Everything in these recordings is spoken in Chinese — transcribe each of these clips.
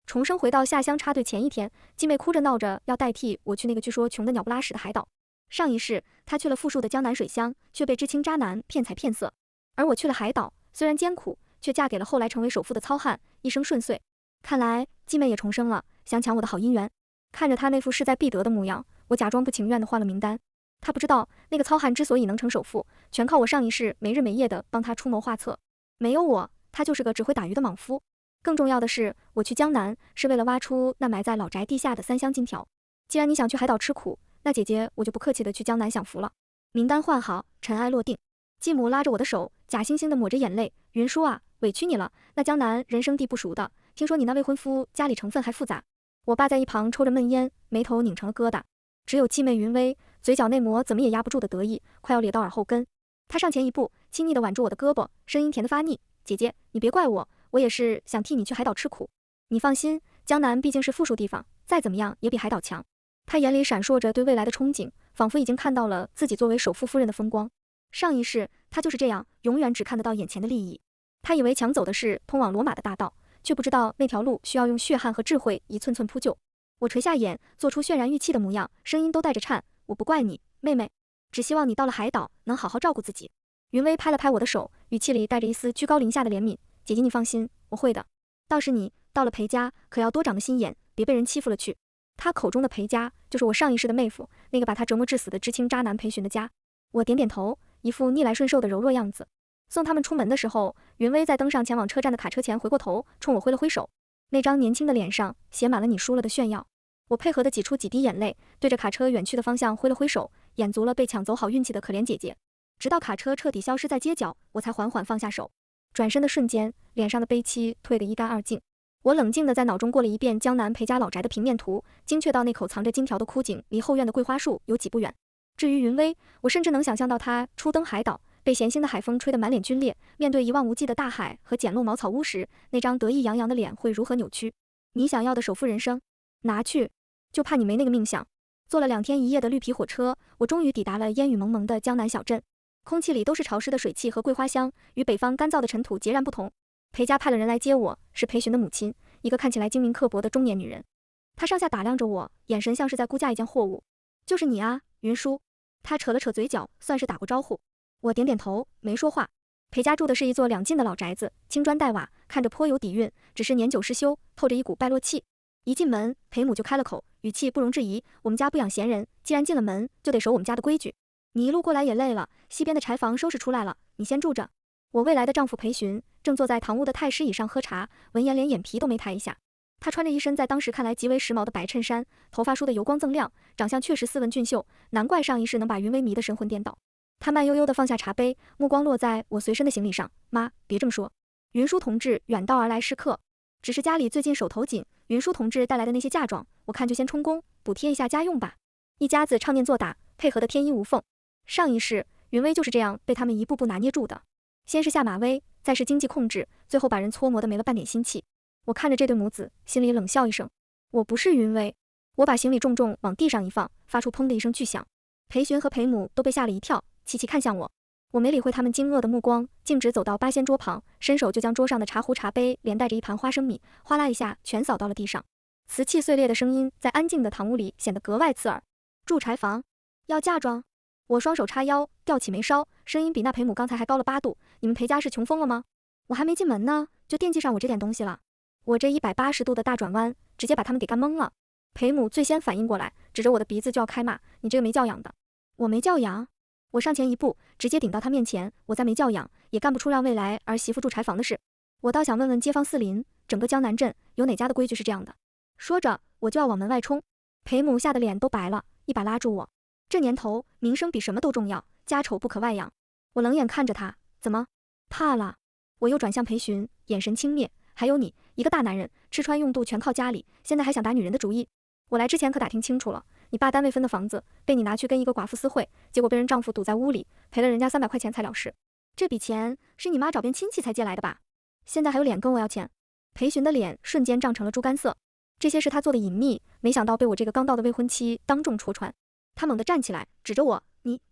重生回到下乡插队前一天，季妹哭着闹着要代替我去那个据说穷得鸟不拉屎的海岛。上一世，她去了富庶的江南水乡，却被知青渣男骗财骗色；而我去了海岛，虽然艰苦，却嫁给了后来成为首富的糙汉，一生顺遂。看来季妹也重生了，想抢我的好姻缘。看着她那副势在必得的模样，我假装不情愿地换了名单。她不知道，那个糙汉之所以能成首富，全靠我上一世没日没夜地帮他出谋划策。没有我，他就是个只会打鱼的莽夫。更重要的是，我去江南是为了挖出那埋在老宅地下的3箱金条。既然你想去海岛吃苦，那姐姐我就不客气的去江南享福了。名单换好，尘埃落定。继母拉着我的手，假惺惺的抹着眼泪：“云舒啊，委屈你了。那江南人生地不熟的，听说你那未婚夫家里成分还复杂。”我爸在一旁抽着闷烟，眉头拧成了疙瘩。只有继妹云薇，嘴角内膜怎么也压不住的得意，快要咧到耳后根。她上前一步，亲昵地挽住我的胳膊，声音甜得发腻：“姐姐，你别怪我。我也是想替你去海岛吃苦，你放心，江南毕竟是富庶地方，再怎么样也比海岛强。”他眼里闪烁着对未来的憧憬，仿佛已经看到了自己作为首富夫人的风光。上一世，他就是这样，永远只看得到眼前的利益。他以为抢走的是通往罗马的大道，却不知道那条路需要用血汗和智慧一寸寸铺就。我垂下眼，做出渲然欲泣的模样，声音都带着颤：“我不怪你，妹妹，只希望你到了海岛能好好照顾自己。”云薇拍了拍我的手，语气里带着一丝居高临下的怜悯：“姐姐你放心，我会的。倒是你到了裴家，可要多长个心眼，别被人欺负了去。”他口中的裴家，就是我上一世的妹夫，那个把他折磨致死的知青渣男裴寻的家。我点点头，一副逆来顺受的柔弱样子。送他们出门的时候，云薇在登上前往车站的卡车前回过头，冲我挥了挥手，那张年轻的脸上写满了你输了的炫耀。我配合地挤出几滴眼泪，对着卡车远去的方向挥了挥手，眼足了被抢走好运气的可怜姐姐。直到卡车彻底消失在街角，我才缓缓放下手。转身的瞬间，脸上的悲戚褪得一干二净。我冷静地在脑中过了一遍江南裴家老宅的平面图，精确到那口藏着金条的枯井离后院的桂花树有几步远。至于云薇，我甚至能想象到她初登海岛，被咸腥的海风吹得满脸皲裂，面对一望无际的大海和简陋茅草屋时，那张得意洋洋的脸会如何扭曲。你想要的首富人生，拿去，就怕你没那个命相。坐了2天1夜的绿皮火车，我终于抵达了烟雨蒙蒙的江南小镇。空气里都是潮湿的水汽和桂花香，与北方干燥的尘土截然不同。裴家派了人来接我，是裴寻的母亲，一个看起来精明刻薄的中年女人。她上下打量着我，眼神像是在估价一件货物。就是你啊，云舒。她扯了扯嘴角，算是打过招呼。我点点头，没说话。裴家住的是一座2进的老宅子，青砖黛瓦，看着颇有底蕴，只是年久失修，透着一股败落气。一进门，裴母就开了口，语气不容置疑：“我们家不养闲人，既然进了门，就得守我们家的规矩。你一路过来也累了，西边的柴房收拾出来了，你先住着。”我未来的丈夫裴寻正坐在堂屋的太师椅上喝茶，闻言连眼皮都没抬一下。他穿着一身在当时看来极为时髦的白衬衫，头发梳得油光锃亮，长相确实斯文俊秀，难怪上一世能把云薇迷得神魂颠倒。他慢悠悠地放下茶杯，目光落在我随身的行李上。妈，别这么说，云舒同志远道而来是客，只是家里最近手头紧，云舒同志带来的那些嫁妆，我看就先充公，补贴一下家用吧。一家子唱念做打，配合得天衣无缝。上一世，云薇就是这样被他们一步步拿捏住的。先是下马威，再是经济控制，最后把人搓磨得没了半点心气。我看着这对母子，心里冷笑一声。我不是云薇。我把行李重重往地上一放，发出砰的一声巨响。裴寻和裴母都被吓了一跳，齐齐看向我。我没理会他们惊愕的目光，径直走到八仙桌旁，伸手就将桌上的茶壶茶杯连带着一盘花生米，哗啦一下全扫到了地上。瓷器碎裂的声音在安静的堂屋里显得格外刺耳。住柴房，要嫁妆。我双手叉腰，吊起眉梢，声音比那裴母刚才还高了8度。你们裴家是穷疯了吗？我还没进门呢，就惦记上我这点东西了。我这180度的大转弯，直接把他们给干懵了。裴母最先反应过来，指着我的鼻子就要开骂：“你这个没教养的！”我没教养？我上前一步，直接顶到他面前。我再没教养，也干不出让未来儿媳妇住柴房的事。我倒想问问街坊四邻，整个江南镇有哪家的规矩是这样的？说着，我就要往门外冲。裴母吓得脸都白了，一把拉住我。这年头，名声比什么都重要，家丑不可外扬。我冷眼看着他，怎么怕了？我又转向裴寻，眼神轻蔑。还有你，一个大男人，吃穿用度全靠家里，现在还想打女人的主意？我来之前可打听清楚了，你爸单位分的房子被你拿去跟一个寡妇私会，结果被人丈夫堵在屋里，赔了人家300块钱才了事。这笔钱是你妈找遍亲戚才借来的吧？现在还有脸跟我要钱？裴寻的脸瞬间涨成了猪肝色。这些是他做的隐秘，没想到被我这个刚到的未婚妻当众戳穿。他猛地站起来，指着我：“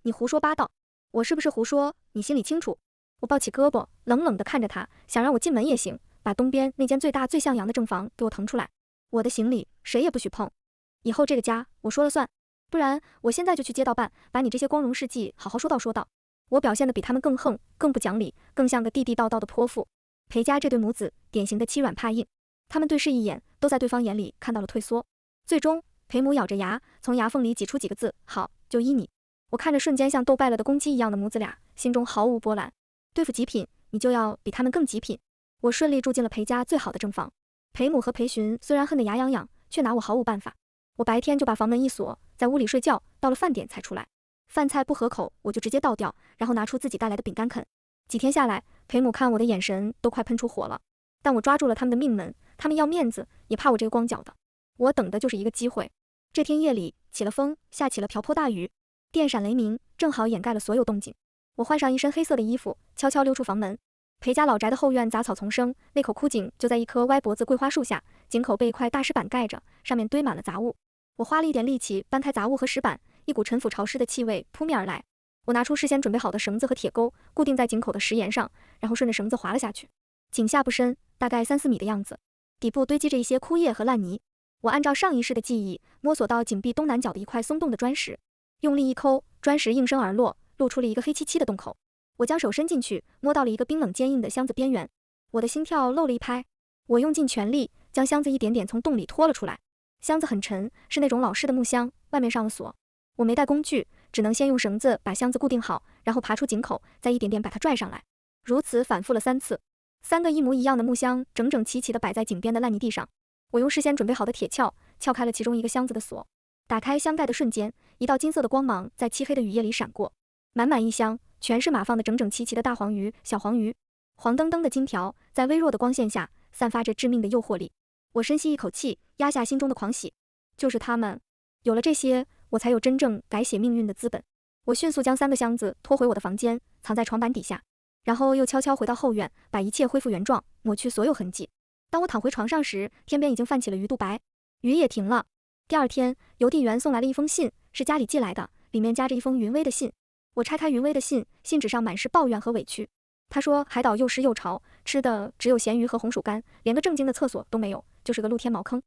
你胡说八道！我是不是胡说？你心里清楚。”我抱起胳膊，冷冷地看着他，想让我进门也行，把东边那间最大最向阳的正房给我腾出来。我的行李谁也不许碰，以后这个家我说了算，不然我现在就去街道办，把你这些光荣事迹好好说道说道。我表现得比他们更横，更不讲理，更像个地地道道的泼妇。裴家这对母子，典型的欺软怕硬，他们对视一眼，都在对方眼里看到了退缩。最终，裴母咬着牙，从牙缝里挤出几个字：好，就依你。我看着瞬间像斗败了的公鸡一样的母子俩，心中毫无波澜。对付极品，你就要比他们更极品。我顺利住进了裴家最好的正房。裴母和裴寻虽然恨得牙痒痒，却拿我毫无办法。我白天就把房门一锁，在屋里睡觉，到了饭点才出来。饭菜不合口，我就直接倒掉，然后拿出自己带来的饼干啃。几天下来，裴母看我的眼神都快喷出火了，但我抓住了他们的命门，他们要面子，也怕我这个光脚的。我等的就是一个机会。这天夜里起了风，下起了瓢泼大雨，电闪雷鸣，正好掩盖了所有动静。我换上一身黑色的衣服，悄悄溜出房门。裴家老宅的后院杂草丛生，那口枯井就在一棵歪脖子桂花树下，井口被一块大石板盖着，上面堆满了杂物。我花了一点力气搬开杂物和石板，一股陈腐潮湿的气味扑面而来。我拿出事先准备好的绳子和铁钩，固定在井口的石岩上，然后顺着绳子滑了下去。井下不深，大概3、4米的样子，底部堆积着一些枯叶和烂泥。我按照上一世的记忆，摸索到井壁东南角的一块松动的砖石，用力一抠，砖石应声而落，露出了一个黑漆漆的洞口。我将手伸进去，摸到了一个冰冷坚硬的箱子边缘，我的心跳漏了一拍。我用尽全力将箱子一点点从洞里拖了出来。箱子很沉，是那种老式的木箱，外面上了锁。我没带工具，只能先用绳子把箱子固定好，然后爬出井口，再一点点把它拽上来。如此反复了3次，3个一模一样的木箱整整齐齐地摆在井边的烂泥地上。我用事先准备好的铁锹撬开了其中一个箱子的锁，打开箱盖的瞬间，一道金色的光芒在漆黑的雨夜里闪过，满满一箱全是码放的整整齐齐的大黄鱼、小黄鱼，黄澄澄的金条在微弱的光线下散发着致命的诱惑力。我深吸一口气，压下心中的狂喜，就是他们，有了这些，我才有真正改写命运的资本。我迅速将3个箱子拖回我的房间，藏在床板底下，然后又悄悄回到后院，把一切恢复原状，抹去所有痕迹。当我躺回床上时，天边已经泛起了鱼肚白，雨也停了。第2天，邮递员送来了一封信，是家里寄来的，里面夹着一封云薇的信。我拆开云薇的信，信纸上满是抱怨和委屈。他说海岛又湿又潮，吃的只有咸鱼和红薯干，连个正经的厕所都没有，就是个露天茅坑。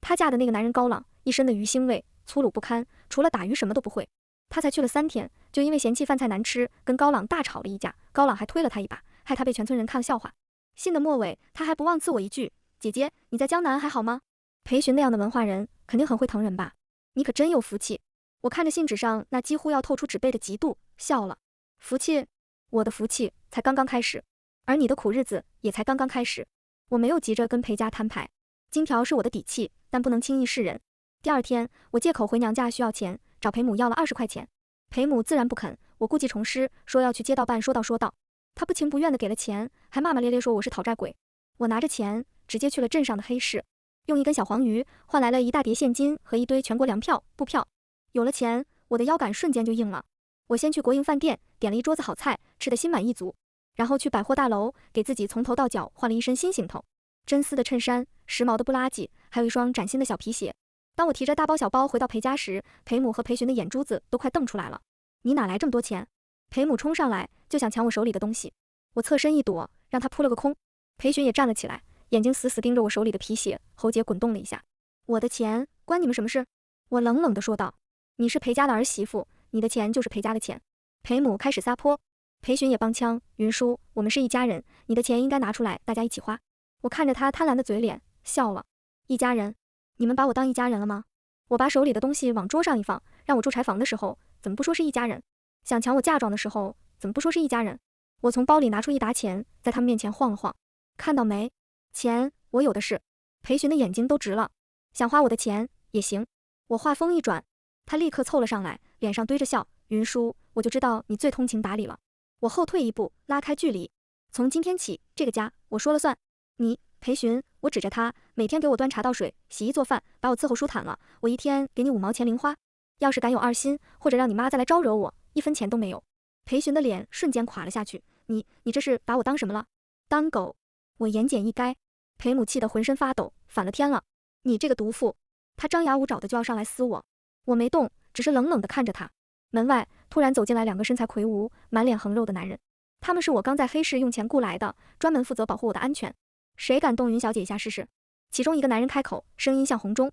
她嫁的那个男人高朗，一身的鱼腥味，粗鲁不堪，除了打鱼什么都不会。她才去了3天，就因为嫌弃饭菜难吃，跟高朗大吵了一架，高朗还推了她一把，害她被全村人看了笑话。信的末尾，他还不忘赐我一句：姐姐，你在江南还好吗？裴寻那样的文化人，肯定很会疼人吧？你可真有福气。我看着信纸上那几乎要透出纸背的嫉妒，笑了。福气？我的福气才刚刚开始，而你的苦日子也才刚刚开始。我没有急着跟裴家摊牌，金条是我的底气，但不能轻易示人。第2天，我借口回娘家需要钱，找裴母要了20块钱。裴母自然不肯，我故技重施，说要去街道办说道。他不情不愿地给了钱，还骂骂咧咧说我是讨债鬼。我拿着钱直接去了镇上的黑市，用一根小黄鱼换来了一大叠现金和一堆全国粮票、布票。有了钱，我的腰杆瞬间就硬了。我先去国营饭店点了一桌子好菜，吃得心满意足，然后去百货大楼给自己从头到脚换了一身新行头，真丝的衬衫，时髦的布拉吉，还有一双崭新的小皮鞋。当我提着大包小包回到裴家时，裴母和裴寻的眼珠子都快瞪出来了。你哪来这么多钱？裴母冲上来就想抢我手里的东西，我侧身一躲，让他扑了个空。裴寻也站了起来，眼睛死死盯着我手里的皮鞋，喉结滚动了一下。我的钱关你们什么事？我冷冷地说道。你是裴家的儿媳妇，你的钱就是裴家的钱。裴母开始撒泼，裴寻也帮腔，云叔，我们是一家人，你的钱应该拿出来，大家一起花。我看着他贪婪的嘴脸，笑了。一家人？你们把我当一家人了吗？我把手里的东西往桌上一放，让我住柴房的时候，怎么不说是一家人？想抢我嫁妆的时候，怎么不说是一家人？我从包里拿出一沓钱，在他们面前晃了晃。看到没？钱我有的是。裴寻的眼睛都直了。想花我的钱也行。我话锋一转，他立刻凑了上来，脸上堆着笑。云叔，我就知道你最通情达理了。我后退一步，拉开距离。从今天起，这个家我说了算。你裴寻，我指着他，每天给我端茶倒水、洗衣做饭，把我伺候舒坦了，我一天给你5毛钱零花。要是敢有2心，或者让你妈再来招惹我，1分钱都没有。裴寻的脸瞬间垮了下去。你这是把我当什么了？当狗？我言简意赅。裴母气得浑身发抖，反了天了！你这个毒妇！他张牙舞爪的就要上来撕我，我没动，只是冷冷的看着他。门外突然走进来2个身材魁梧、满脸横肉的男人，他们是我刚在黑市用钱雇来的，专门负责保护我的安全。谁敢动云小姐一下试试？其中一个男人开口，声音像洪钟。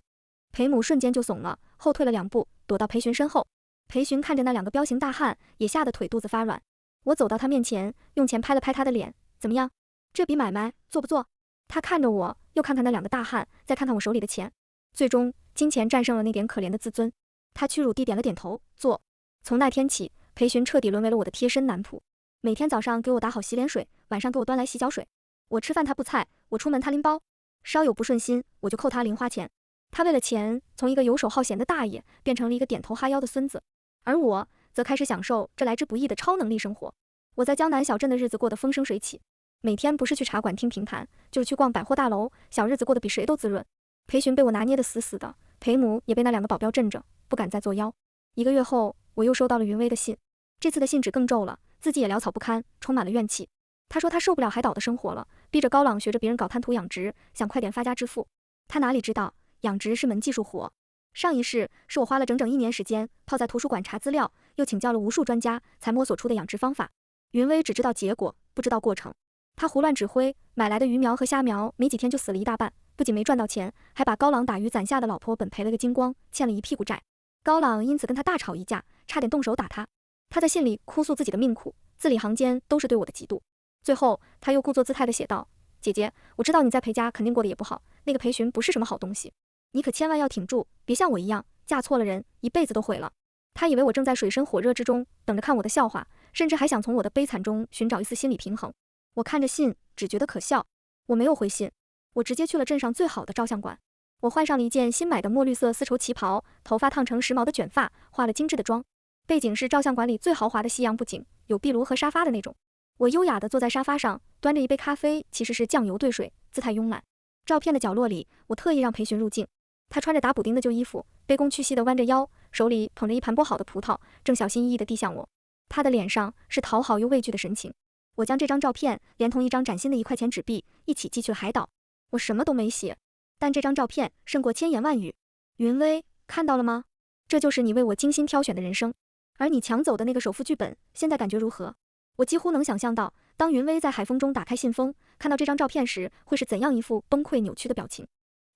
裴母瞬间就怂了，后退了2步，躲到裴寻身后。裴寻看着那2个彪形大汉，也吓得腿肚子发软。我走到他面前，用钱拍了拍他的脸，怎么样？这笔买卖做不做？他看着我，又看看那2个大汉，再看看我手里的钱。最终，金钱战胜了那点可怜的自尊。他屈辱地点了点头，做。从那天起，裴寻彻底沦为了我的贴身男仆。每天早上给我打好洗脸水，晚上给我端来洗脚水。我吃饭他不菜，我出门他拎包。稍有不顺心，我就扣他零花钱。他为了钱，从一个游手好闲的大爷，变成了一个点头哈腰的孙子。而我，则开始享受这来之不易的超能力生活。我在江南小镇的日子过得风生水起，每天不是去茶馆听评弹，就是去逛百货大楼，小日子过得比谁都滋润。裴寻被我拿捏得死死的，裴母也被那2个保镖镇着，不敢再作妖。1个月后，我又收到了云薇的信，这次的信纸更皱了，字迹也潦草不堪，充满了怨气。他说他受不了海岛的生活了，逼着高朗学着别人搞滩涂养殖，想快点发家致富。他哪里知道，养殖是门技术活。上一世是我花了整整1年时间，泡在图书馆查资料，又请教了无数专家，才摸索出的养殖方法。云薇只知道结果，不知道过程。他胡乱指挥，买来的鱼苗和虾苗没几天就死了一大半，不仅没赚到钱，还把高朗打鱼攒下的老婆本赔了个精光，欠了一屁股债。高朗因此跟他大吵一架，差点动手打他。他在信里哭诉自己的命苦，字里行间都是对我的嫉妒。最后，他又故作姿态地写道：“姐姐，我知道你在裴家肯定过得也不好，那个裴寻不是什么好东西，你可千万要挺住，别像我一样嫁错了人，一辈子都毁了。”他以为我正在水深火热之中，等着看我的笑话，甚至还想从我的悲惨中寻找一丝心理平衡。我看着信，只觉得可笑。我没有回信，我直接去了镇上最好的照相馆。我换上了一件新买的墨绿色丝绸旗袍，头发烫成时髦的卷发，化了精致的妆。背景是照相馆里最豪华的西洋布景，有壁炉和沙发的那种。我优雅地坐在沙发上，端着一杯咖啡，其实是酱油兑水，姿态慵懒。照片的角落里，我特意让裴寻入镜。他穿着打补丁的旧衣服，卑躬屈膝地弯着腰，手里捧着一盘剥好的葡萄，正小心翼翼地递向我。他的脸上是讨好又畏惧的神情。我将这张照片连同一张崭新的1块钱纸币一起寄去了海岛。我什么都没写，但这张照片胜过千言万语。云薇，看到了吗？这就是你为我精心挑选的人生。而你抢走的那个首付剧本，现在感觉如何？我几乎能想象到，当云薇在海风中打开信封，看到这张照片时，会是怎样一副崩溃扭曲的表情。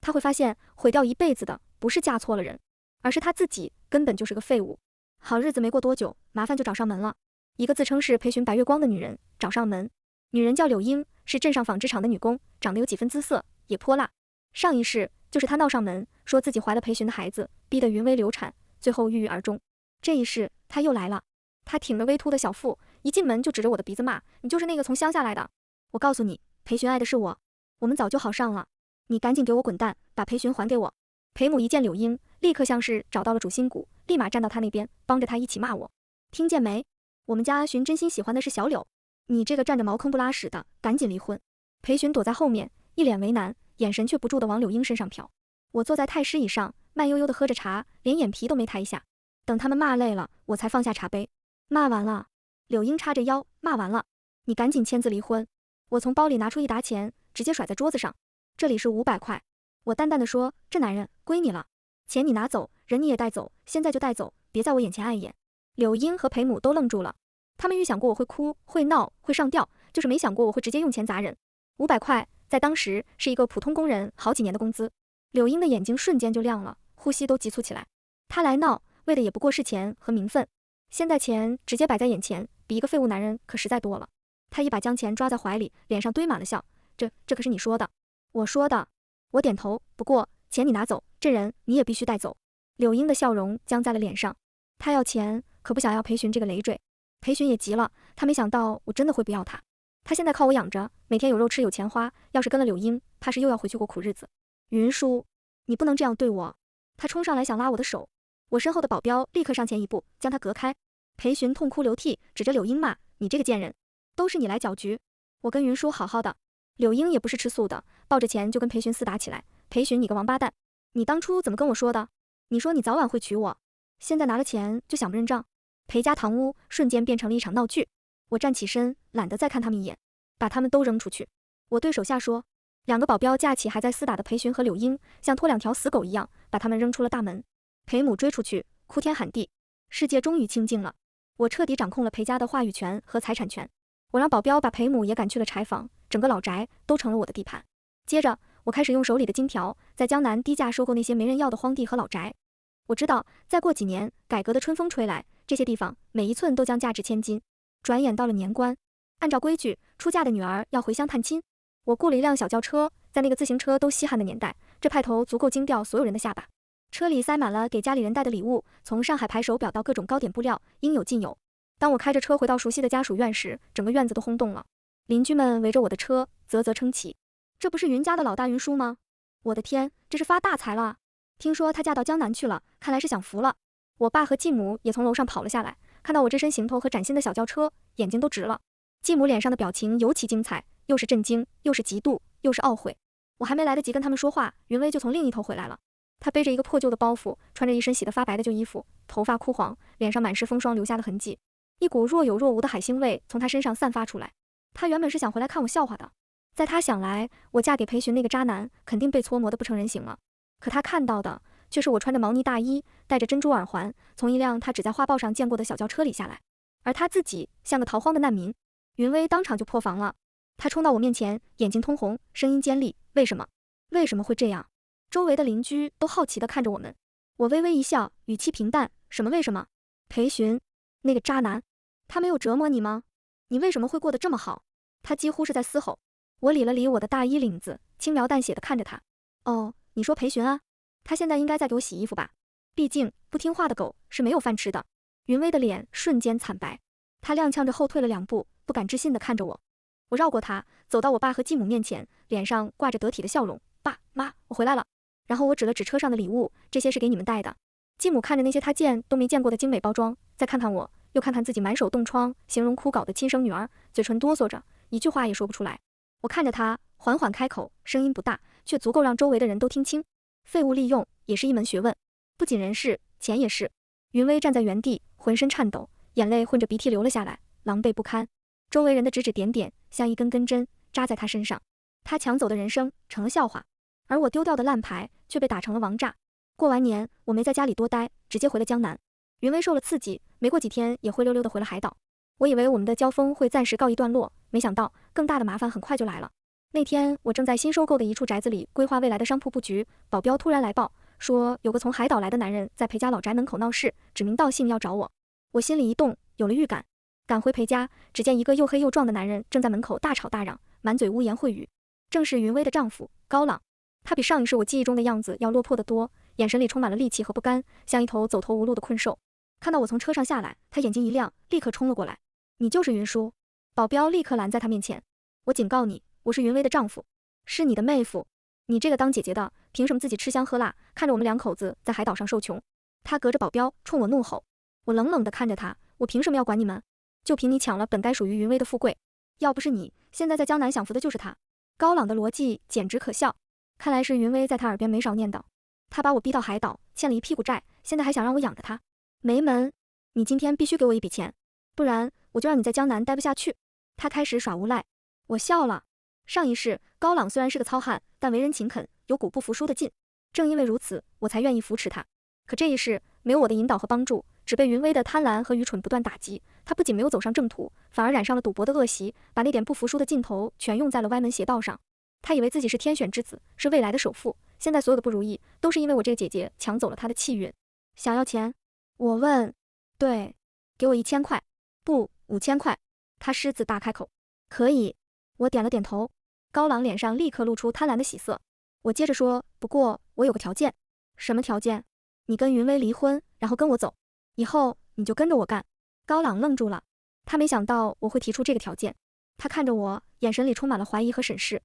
他会发现，毁掉一辈子的不是嫁错了人，而是他自己根本就是个废物。好日子没过多久，麻烦就找上门了。一个自称是裴寻白月光的女人找上门。女人叫柳英，是镇上纺织厂的女工，长得有几分姿色，也泼辣。上一世就是她闹上门，说自己怀了裴寻的孩子，逼得云薇流产，最后郁郁而终。这一世她又来了，她挺着微凸的小腹，一进门就指着我的鼻子骂：“你就是那个从乡下来的！我告诉你，裴寻爱的是我，我们早就好上了，你赶紧给我滚蛋，把裴寻还给我！”裴母一见柳英，立刻像是找到了主心骨，立马站到他那边，帮着他一起骂我。听见没？我们家阿寻真心喜欢的是小柳，你这个站着茅坑不拉屎的，赶紧离婚！裴寻躲在后面，一脸为难，眼神却不住地往柳英身上瞟。我坐在太师椅上，慢悠悠地喝着茶，连眼皮都没抬一下。等他们骂累了，我才放下茶杯。骂完了，柳英叉着腰，骂完了，你赶紧签字离婚。我从包里拿出一沓钱，直接甩在桌子上。这里是500块。我淡淡的说，这男人归你了，钱你拿走，人你也带走，现在就带走，别在我眼前碍眼。柳英和裴母都愣住了，他们预想过我会哭、会闹、会上吊，就是没想过我会直接用钱砸人。500块在当时是一个普通工人好几年的工资。柳英的眼睛瞬间就亮了，呼吸都急促起来。他来闹，为的也不过是钱和名分，现在钱直接摆在眼前，比一个废物男人可实在多了。他一把将钱抓在怀里，脸上堆满了笑。这可是你说的？我说的。我点头，不过钱你拿走，这人你也必须带走。柳英的笑容僵在了脸上，他要钱，可不想要裴寻这个累赘。裴寻也急了，他没想到我真的会不要他。他现在靠我养着，每天有肉吃有钱花，要是跟了柳英，怕是又要回去过苦日子。云舒，你不能这样对我。他冲上来想拉我的手，我身后的保镖立刻上前一步将他隔开。裴寻痛哭流涕，指着柳英骂：“你这个贱人，都是你来搅局。我跟云舒好好的。”柳英也不是吃素的，抱着钱就跟裴寻厮打起来。裴寻，你个王八蛋，你当初怎么跟我说的？你说你早晚会娶我，现在拿了钱就想不认账。裴家堂屋瞬间变成了一场闹剧。我站起身，懒得再看他们一眼，把他们都扔出去。我对手下说，2个保镖架起还在厮打的裴寻和柳英，像拖2条死狗一样，把他们扔出了大门。裴母追出去，哭天喊地，世界终于清静了。我彻底掌控了裴家的话语权和财产权。我让保镖把裴母也赶去了柴房，整个老宅都成了我的地盘。接着，我开始用手里的金条，在江南低价收购那些没人要的荒地和老宅。我知道，再过几年，改革的春风吹来，这些地方每一寸都将价值千金。转眼到了年关，按照规矩，出嫁的女儿要回乡探亲。我雇了一辆小轿车，在那个自行车都稀罕的年代，这派头足够惊掉所有人的下巴。车里塞满了给家里人带的礼物，从上海牌手表到各种糕点布料，应有尽有。当我开着车回到熟悉的家属院时，整个院子都轰动了。邻居们围着我的车，啧啧称奇。这不是云家的老大云叔吗？我的天，这是发大财了！听说她嫁到江南去了，看来是享福了。我爸和继母也从楼上跑了下来，看到我这身行头和崭新的小轿车，眼睛都直了。继母脸上的表情尤其精彩，又是震惊，又是嫉妒，又是懊悔。我还没来得及跟他们说话，云薇就从另一头回来了。她背着一个破旧的包袱，穿着一身洗得发白的旧衣服，头发枯黄，脸上满是风霜留下的痕迹，一股若有若无的海腥味从她身上散发出来。她原本是想回来看我笑话的，在她想来，我嫁给裴寻那个渣男，肯定被搓磨得不成人形了。可她看到的却是我穿着毛呢大衣，戴着珍珠耳环，从一辆她只在画报上见过的小轿车里下来，而她自己像个逃荒的难民。云薇当场就破防了，她冲到我面前，眼睛通红，声音尖利：“为什么？为什么会这样？”周围的邻居都好奇地看着我们。我微微一笑，语气平淡：“什么为什么？裴寻，那个渣男，他没有折磨你吗？你为什么会过得这么好？”他几乎是在嘶吼。我理了理我的大衣领子，轻描淡写地看着他：“哦，你说裴寻啊？他现在应该在给我洗衣服吧？毕竟不听话的狗是没有饭吃的。”云薇的脸瞬间惨白，她踉跄着后退了2步，不敢置信地看着我。我绕过她，走到我爸和继母面前，脸上挂着得体的笑容：“爸妈，我回来了。”然后我指了指车上的礼物，这些是给你们带的。继母看着那些她见都没见过的精美包装，再看看我，又看看自己满手冻疮、形容枯槁的亲生女儿，嘴唇哆嗦着，一句话也说不出来。我看着她，缓缓开口，声音不大，却足够让周围的人都听清。废物利用也是一门学问，不仅人事，钱也是。云薇站在原地，浑身颤抖，眼泪混着鼻涕流了下来，狼狈不堪。周围人的指指点点，像一根根针扎在她身上。她抢走的人生成了笑话，而我丢掉的烂牌却被打成了王炸。过完年，我没在家里多待，直接回了江南。云薇受了刺激，没过几天也灰溜溜的回了海岛。我以为我们的交锋会暂时告一段落，没想到更大的麻烦很快就来了。那天我正在新收购的一处宅子里规划未来的商铺布局，保镖突然来报说有个从海岛来的男人在裴家老宅门口闹事，指名道姓要找我。我心里一动，有了预感，赶回裴家，只见一个又黑又壮的男人正在门口大吵大嚷，满嘴污言秽语，正是云薇的丈夫高朗。他比上一世我记忆中的样子要落魄得多，眼神里充满了戾气和不甘，像一头走投无路的困兽。看到我从车上下来，他眼睛一亮，立刻冲了过来：“你就是云叔！”保镖立刻拦在他面前：“我警告你，我是云薇的丈夫，是你的妹夫，你这个当姐姐的，凭什么自己吃香喝辣，看着我们2口子在海岛上受穷？”他隔着保镖冲我怒吼。我冷冷地看着他：“我凭什么要管你们？就凭你抢了本该属于云薇的富贵，要不是你，现在在江南享福的就是他。”高朗的逻辑简直可笑，看来是云薇在他耳边没少念叨。他把我逼到海岛，欠了一屁股债，现在还想让我养着他，没门！你今天必须给我一笔钱，不然我就让你在江南待不下去。他开始耍无赖，我笑了。上一世高朗虽然是个糙汉，但为人勤恳，有股不服输的劲，正因为如此，我才愿意扶持他。可这一世没有我的引导和帮助，只被云薇的贪婪和愚蠢不断打击，他不仅没有走上正途，反而染上了赌博的恶习，把那点不服输的劲头全用在了歪门邪道上。他以为自己是天选之子，是未来的首富，现在所有的不如意都是因为我这个姐姐抢走了他的气运。想要钱？我问。对，给我1000块，不，5000块。他狮子大开口。可以。我点了点头。高朗脸上立刻露出贪婪的喜色。我接着说，不过我有个条件。什么条件？你跟云薇离婚，然后跟我走，以后你就跟着我干。高朗愣住了，他没想到我会提出这个条件。他看着我，眼神里充满了怀疑和审视。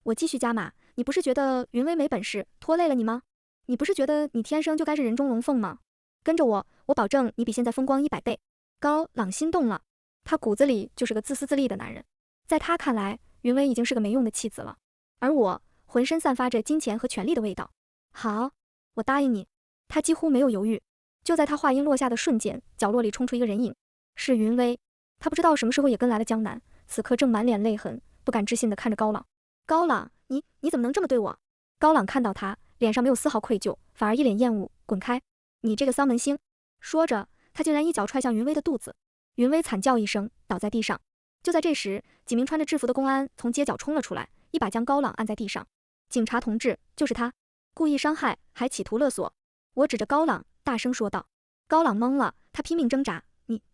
我继续加码，你不是觉得云薇没本事，拖累了你吗？你不是觉得你天生就该是人中龙凤吗？跟着我，我保证你比现在风光100倍。高朗心动了，他骨子里就是个自私自利的男人，在他看来，云薇已经是个没用的弃子了，而我浑身散发着金钱和权力的味道。好，我答应你。他几乎没有犹豫，就在他话音落下的瞬间，角落里冲出一个人影，是云薇。他不知道什么时候也跟来了江南，此刻正满脸泪痕，不敢置信地看着高朗。高朗，你怎么能这么对我？高朗看到他，脸上没有丝毫愧疚，反而一脸厌恶，滚开，你这个丧门星！说着，他竟然一脚踹向云薇的肚子，云薇惨叫一声，倒在地上。就在这时，几名穿着制服的公安从街角冲了出来，一把将高朗按在地上。警察同志，就是他，故意伤害，还企图勒索。我指着高朗，大声说道。高朗懵了，他拼命挣扎，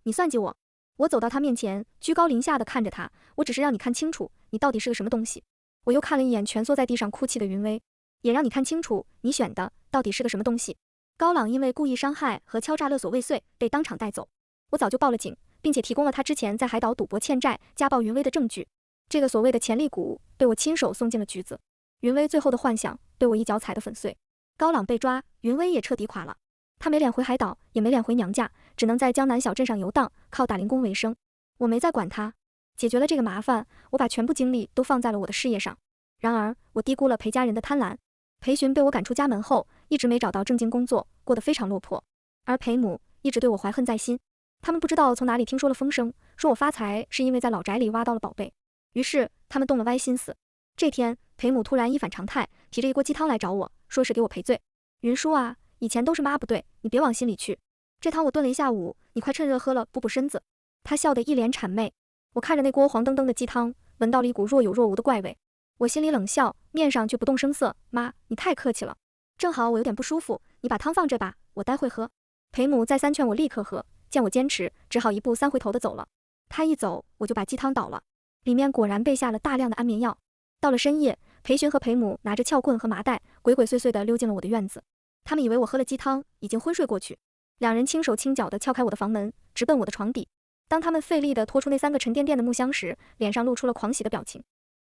你算计我？我走到他面前，居高临下的看着他，我只是让你看清楚，你到底是个什么东西。我又看了一眼蜷缩在地上哭泣的云薇，也让你看清楚，你选的到底是个什么东西。高朗因为故意伤害和敲诈勒索未遂被当场带走，我早就报了警，并且提供了他之前在海岛赌博欠债、家暴云薇的证据。这个所谓的潜力股被我亲手送进了局子，云薇最后的幻想被我一脚踩得粉碎。高朗被抓，云薇也彻底垮了。他没脸回海岛，也没脸回娘家，只能在江南小镇上游荡，靠打零工为生。我没再管他，解决了这个麻烦，我把全部精力都放在了我的事业上。然而，我低估了裴家人的贪婪。裴寻被我赶出家门后，一直没找到正经工作，过得非常落魄。而裴母一直对我怀恨在心，他们不知道从哪里听说了风声，说我发财是因为在老宅里挖到了宝贝。于是他们动了歪心思。这天，裴母突然一反常态，提着一锅鸡汤来找我，说是给我赔罪。云叔啊，以前都是妈不对，你别往心里去。这汤我炖了一下午，你快趁热喝了，补补身子。他笑得一脸谄媚。我看着那锅黄澄澄的鸡汤，闻到了一股若有若无的怪味。我心里冷笑，面上却不动声色。妈，你太客气了。正好我有点不舒服，你把汤放这吧，我待会喝。裴母再三劝我立刻喝，见我坚持，只好一步三回头的走了。他一走，我就把鸡汤倒了，里面果然备下了大量的安眠药。到了深夜，裴寻和裴母拿着撬棍和麻袋，鬼鬼祟祟地溜进了我的院子。他们以为我喝了鸡汤，已经昏睡过去。两人轻手轻脚地撬开我的房门，直奔我的床底。当他们费力地拖出那3个沉甸甸的木箱时，脸上露出了狂喜的表情。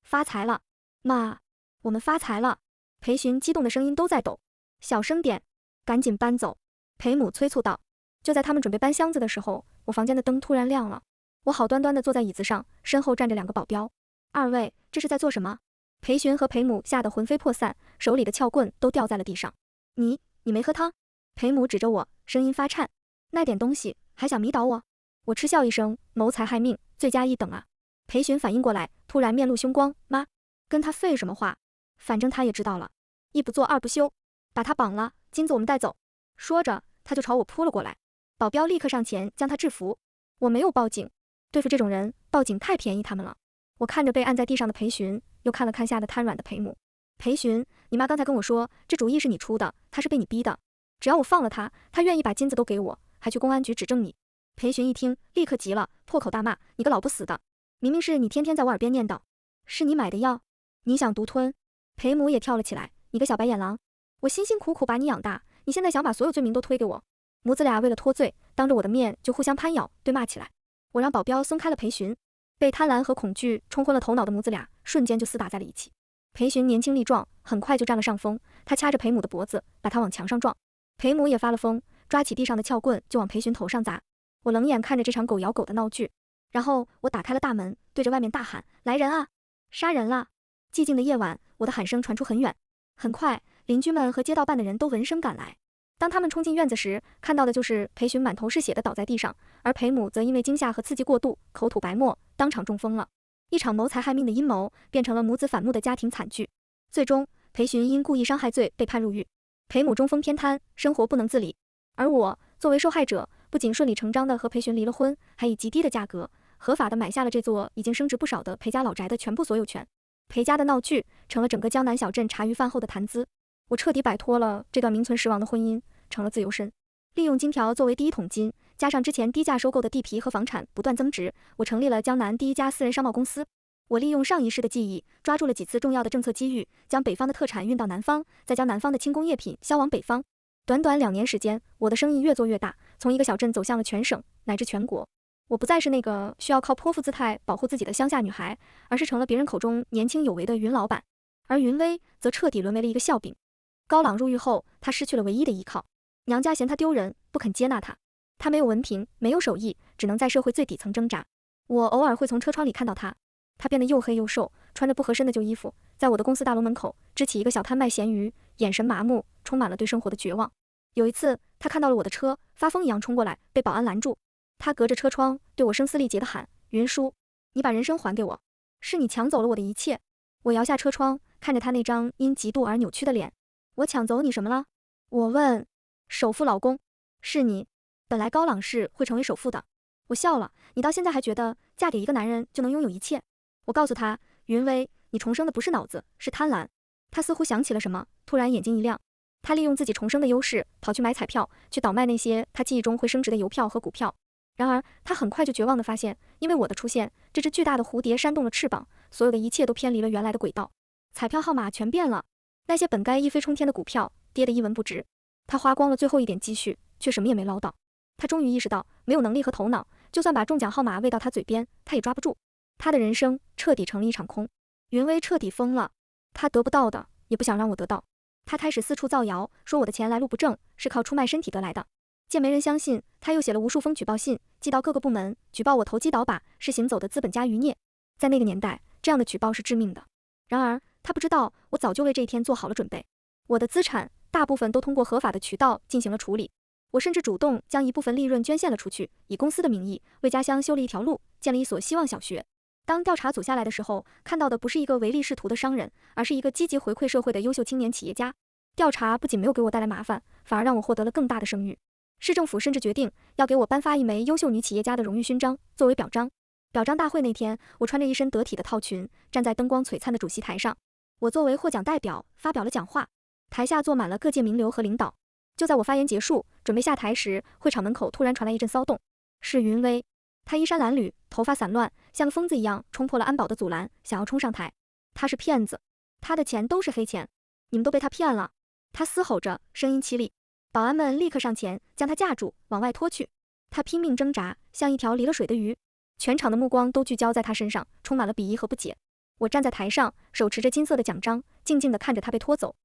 发财了，妈，我们发财了！裴寻激动的声音都在抖。小声点，赶紧搬走。裴母催促道。就在他们准备搬箱子的时候，我房间的灯突然亮了。我好端端地坐在椅子上，身后站着2个保镖。二位，这是在做什么？裴寻和裴母吓得魂飞魄散，手里的撬棍都掉在了地上。你没喝汤？裴母指着我，声音发颤。那点东西还想迷倒我？我嗤笑一声，谋财害命，罪加一等啊！裴寻反应过来，突然面露凶光。妈，跟他废什么话？反正他也知道了。一不做二不休，把他绑了，金子我们带走。说着，他就朝我扑了过来。保镖立刻上前将他制服。我没有报警，对付这种人，报警太便宜他们了。我看着被按在地上的裴寻，又看了看吓得瘫软的裴母。裴寻，你妈刚才跟我说，这主意是你出的，她是被你逼的。只要我放了她，她愿意把金子都给我，还去公安局指证你。裴寻一听，立刻急了，破口大骂：你个老不死的！明明是你天天在我耳边念叨，是你买的药，你想独吞。裴母也跳了起来：你个小白眼狼，我辛辛苦苦把你养大，你现在想把所有罪名都推给我。母子俩为了脱罪，当着我的面就互相攀咬，对骂起来。我让保镖松开了裴寻。被贪婪和恐惧冲昏了头脑的母子俩瞬间就厮打在了一起。裴寻年轻力壮，很快就占了上风，他掐着裴母的脖子，把他往墙上撞。裴母也发了疯，抓起地上的撬棍就往裴寻头上砸。我冷眼看着这场狗咬狗的闹剧，然后我打开了大门，对着外面大喊：来人啊，杀人了！寂静的夜晚，我的喊声传出很远。很快，邻居们和街道办的人都闻声赶来。当他们冲进院子时，看到的就是裴寻满头是血的倒在地上，而裴母则因为惊吓和刺激过度，口吐白沫，当场中风了。一场谋财害命的阴谋变成了母子反目的家庭惨剧。最终，裴寻因故意伤害罪被判入狱，裴母中风偏瘫，生活不能自理。而我作为受害者，不仅顺理成章的和裴寻离了婚，还以极低的价格合法的买下了这座已经升值不少的裴家老宅的全部所有权。裴家的闹剧成了整个江南小镇茶余饭后的谈资。我彻底摆脱了这段名存实亡的婚姻，成了自由身。利用金条作为第一桶金，加上之前低价收购的地皮和房产不断增值，我成立了江南第1家私人商贸公司。我利用上一世的记忆，抓住了几次重要的政策机遇，将北方的特产运到南方，再将南方的轻工业品销往北方。短短2年时间，我的生意越做越大，从一个小镇走向了全省乃至全国。我不再是那个需要靠泼妇姿态保护自己的乡下女孩，而是成了别人口中年轻有为的云老板。而云薇则彻底沦为了一个笑柄。高朗入狱后，他失去了唯一的依靠，娘家嫌他丢人，不肯接纳他。他没有文凭，没有手艺，只能在社会最底层挣扎。我偶尔会从车窗里看到他，他变得又黑又瘦，穿着不合身的旧衣服，在我的公司大楼门口支起一个小摊卖咸鱼，眼神麻木，充满了对生活的绝望。有一次，他看到了我的车，发疯一样冲过来，被保安拦住。他隔着车窗对我声嘶力竭地喊：云叔，你把人生还给我，是你抢走了我的一切。我摇下车窗，看着他那张因嫉妒而扭曲的脸。我抢走你什么了？我问。首富老公，是你。本来高朗是会成为首富的。我笑了，你到现在还觉得嫁给一个男人就能拥有一切？我告诉他，云薇，你重生的不是脑子，是贪婪。他似乎想起了什么，突然眼睛一亮。他利用自己重生的优势，跑去买彩票，去倒卖那些他记忆中会升值的邮票和股票。然而，他很快就绝望地发现，因为我的出现，这只巨大的蝴蝶扇动了翅膀，所有的一切都偏离了原来的轨道。彩票号码全变了，那些本该一飞冲天的股票，跌得一文不值。他花光了最后一点积蓄，却什么也没捞到。他终于意识到，没有能力和头脑，就算把中奖号码喂到他嘴边，他也抓不住。他的人生彻底成了一场空。云薇彻底疯了，他得不到的，也不想让我得到。他开始四处造谣，说我的钱来路不正，是靠出卖身体得来的。见没人相信，他又写了无数封举报信，寄到各个部门，举报我投机倒把，是行走的资本家余孽。在那个年代，这样的举报是致命的。然而，他不知道，我早就为这一天做好了准备。我的资产大部分都通过合法的渠道进行了处理，我甚至主动将一部分利润捐献了出去，以公司的名义为家乡修了一条路，建了一所希望小学。当调查组下来的时候，看到的不是一个唯利是图的商人，而是一个积极回馈社会的优秀青年企业家。调查不仅没有给我带来麻烦，反而让我获得了更大的声誉。市政府甚至决定要给我颁发一枚优秀女企业家的荣誉勋章作为表彰。表彰大会那天，我穿着一身得体的套裙，站在灯光璀璨的主席台上。我作为获奖代表发表了讲话，台下坐满了各界名流和领导。就在我发言结束，准备下台时，会场门口突然传来一阵骚动。是云薇，她衣衫褴褛，头发散乱，像个疯子一样冲破了安保的阻拦，想要冲上台。他是骗子，他的钱都是黑钱，你们都被他骗了。他嘶吼着，声音凄厉。保安们立刻上前将他架住，往外拖去。他拼命挣扎，像一条离了水的鱼。全场的目光都聚焦在他身上，充满了鄙夷和不解。我站在台上，手持着金色的奖章，静静地看着他被拖走。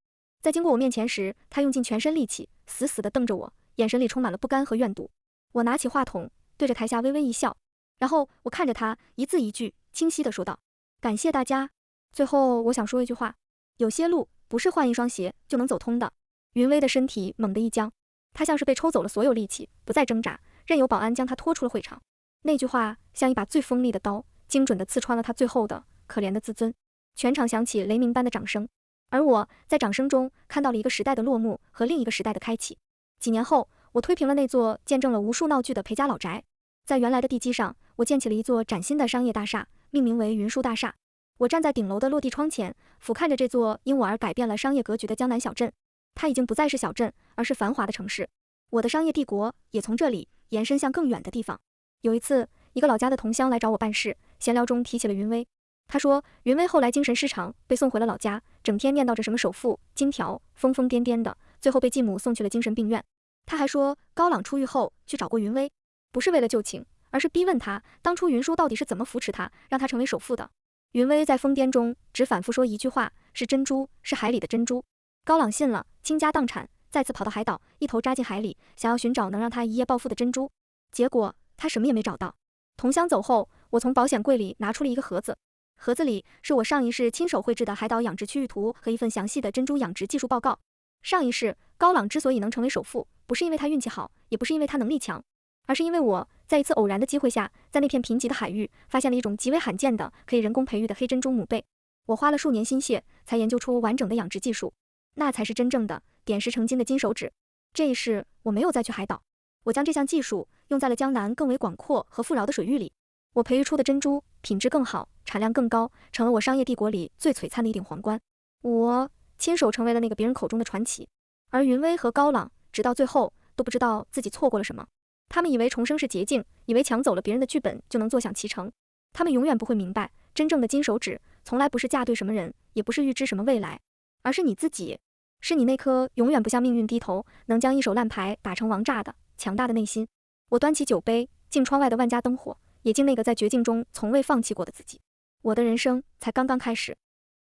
在经过我面前时，他用尽全身力气，死死地瞪着我，眼神里充满了不甘和怨毒。我拿起话筒，对着台下微微一笑，然后我看着他，一字一句清晰地说道：感谢大家。最后我想说一句话，有些路不是换一双鞋就能走通的。云薇的身体猛地一僵，她像是被抽走了所有力气，不再挣扎，任由保安将她拖出了会场。那句话像一把最锋利的刀，精准地刺穿了她最后的可怜的自尊。全场响起雷鸣般的掌声，而我在掌声中看到了一个时代的落幕和另一个时代的开启。几年后，我推平了那座见证了无数闹剧的裴家老宅，在原来的地基上，我建起了一座崭新的商业大厦，命名为云舒大厦。我站在顶楼的落地窗前，俯瞰着这座因我而改变了商业格局的江南小镇。它已经不再是小镇，而是繁华的城市。我的商业帝国也从这里延伸向更远的地方。有一次，一个老家的同乡来找我办事，闲聊中提起了云薇。他说，云薇后来精神失常，被送回了老家，整天念叨着什么首富、金条，疯疯癫癫的，最后被继母送去了精神病院。他还说，高朗出狱后去找过云薇，不是为了救情，而是逼问他当初云舒到底是怎么扶持他，让他成为首富的。云薇在疯癫中只反复说一句话：是珍珠，是海里的珍珠。高朗信了，倾家荡产，再次跑到海岛，一头扎进海里，想要寻找能让他一夜暴富的珍珠。结果他什么也没找到。同乡走后，我从保险柜里拿出了一个盒子，盒子里是我上一世亲手绘制的海岛养殖区域图和一份详细的珍珠养殖技术报告。上一世高朗之所以能成为首富，不是因为他运气好，也不是因为他能力强，而是因为我在一次偶然的机会下，在那片贫瘠的海域发现了一种极为罕见的可以人工培育的黑珍珠母贝。我花了数年心血，才研究出完整的养殖技术，那才是真正的点石成金的金手指。这一世我没有再去海岛，我将这项技术用在了江南更为广阔和富饶的水域里。我培育出的珍珠品质更好，产量更高，成了我商业帝国里最璀璨的一顶皇冠。我亲手成为了那个别人口中的传奇。而云薇和高朗直到最后都不知道自己错过了什么。他们以为重生是捷径，以为抢走了别人的剧本就能坐享其成。他们永远不会明白，真正的金手指从来不是嫁对什么人，也不是预知什么未来，而是你自己，是你那颗永远不向命运低头，能将一手烂牌打成王炸的强大的内心。我端起酒杯，敬窗外的万家灯火，也敬那个在绝境中从未放弃过的自己。我的人生才刚刚开始。